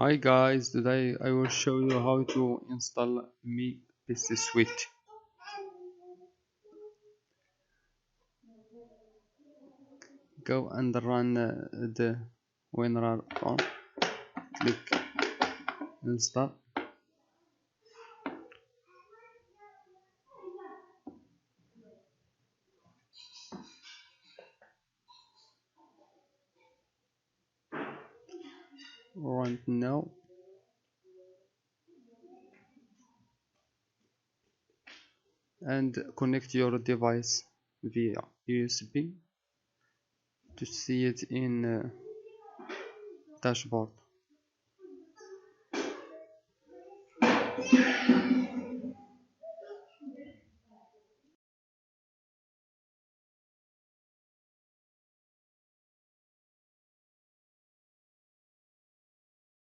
Hi guys, today I will show you how to install Mi PC Suite. Go and run the WinRAR phone. Click install. Run now. And connect your device via USB to see it in dashboard.